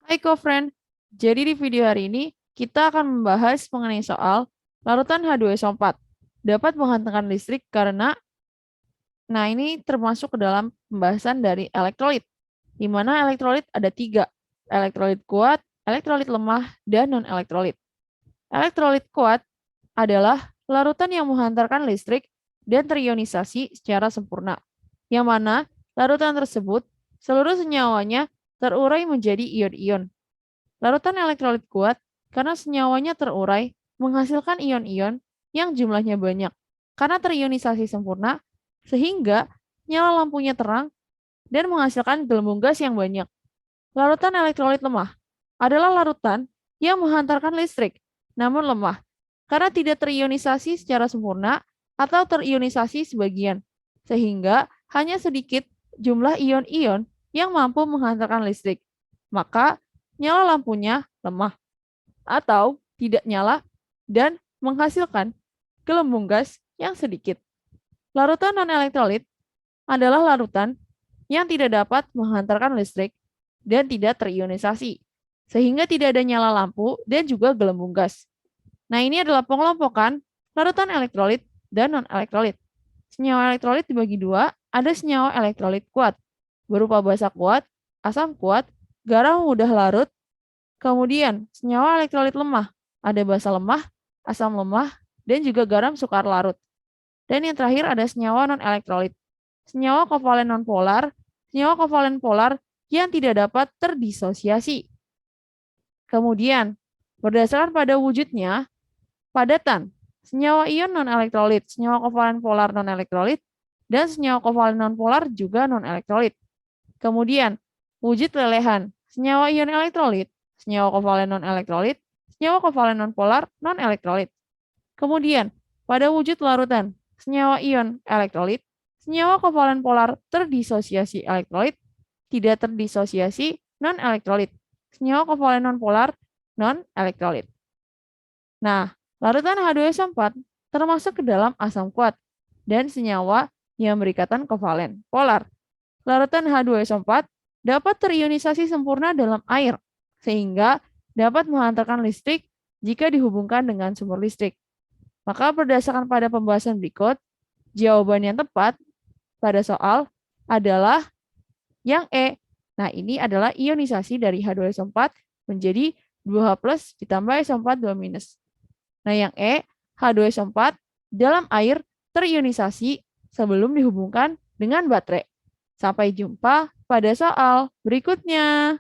Hai co-friend, jadi di video hari ini kita akan membahas mengenai soal larutan H2SO4 dapat menghantarkan listrik karena, ini termasuk ke dalam pembahasan dari elektrolit, di mana elektrolit ada tiga, elektrolit kuat, elektrolit lemah, dan non-elektrolit. Elektrolit kuat adalah larutan yang menghantarkan listrik dan terionisasi secara sempurna, yang mana larutan tersebut seluruh senyawanya terurai menjadi ion-ion. Larutan elektrolit kuat karena senyawanya terurai menghasilkan ion-ion yang jumlahnya banyak karena terionisasi sempurna sehingga nyala lampunya terang dan menghasilkan gelembung gas yang banyak. Larutan elektrolit lemah adalah larutan yang menghantarkan listrik namun lemah karena tidak terionisasi secara sempurna atau terionisasi sebagian sehingga hanya sedikit jumlah ion-ion yang mampu menghantarkan listrik. Maka nyala lampunya lemah atau tidak nyala dan menghasilkan gelembung gas yang sedikit. Larutan non-elektrolit adalah larutan yang tidak dapat menghantarkan listrik dan tidak terionisasi, sehingga tidak ada nyala lampu dan juga gelembung gas. Nah, ini adalah pengelompokan larutan elektrolit dan non-elektrolit. Senyawa elektrolit dibagi dua, ada senyawa elektrolit kuat, berupa basa kuat, asam kuat, garam mudah larut. Kemudian, senyawa elektrolit lemah, ada basa lemah, asam lemah, dan juga garam sukar larut. Dan yang terakhir ada senyawa non-elektrolit. Senyawa kovalen nonpolar, senyawa kovalen polar yang tidak dapat terdisosiasi. Kemudian, berdasarkan pada wujudnya, padatan, senyawa ion non-elektrolit, senyawa kovalen polar non-elektrolit, dan senyawa kovalen nonpolar juga non-elektrolit. Kemudian, wujud lelehan, senyawa ion elektrolit, senyawa kovalen non-elektrolit, senyawa kovalen nonpolar non-elektrolit. Kemudian, pada wujud larutan, senyawa ion elektrolit, senyawa kovalen polar terdisosiasi elektrolit, tidak terdisosiasi non-elektrolit, senyawa kovalen nonpolar non-elektrolit. Nah, larutan H2SO4 termasuk ke dalam asam kuat dan senyawa yang berikatan kovalen polar. Larutan H2SO4 dapat terionisasi sempurna dalam air, sehingga dapat menghantarkan listrik jika dihubungkan dengan sumber listrik. Maka berdasarkan pada pembahasan berikut, jawaban yang tepat pada soal adalah yang E. Nah, ini adalah ionisasi dari H2SO4 menjadi 2H+ ditambah SO4 2-. Nah, yang E, H2SO4 dalam air terionisasi sebelum dihubungkan dengan baterai. Sampai jumpa pada soal berikutnya.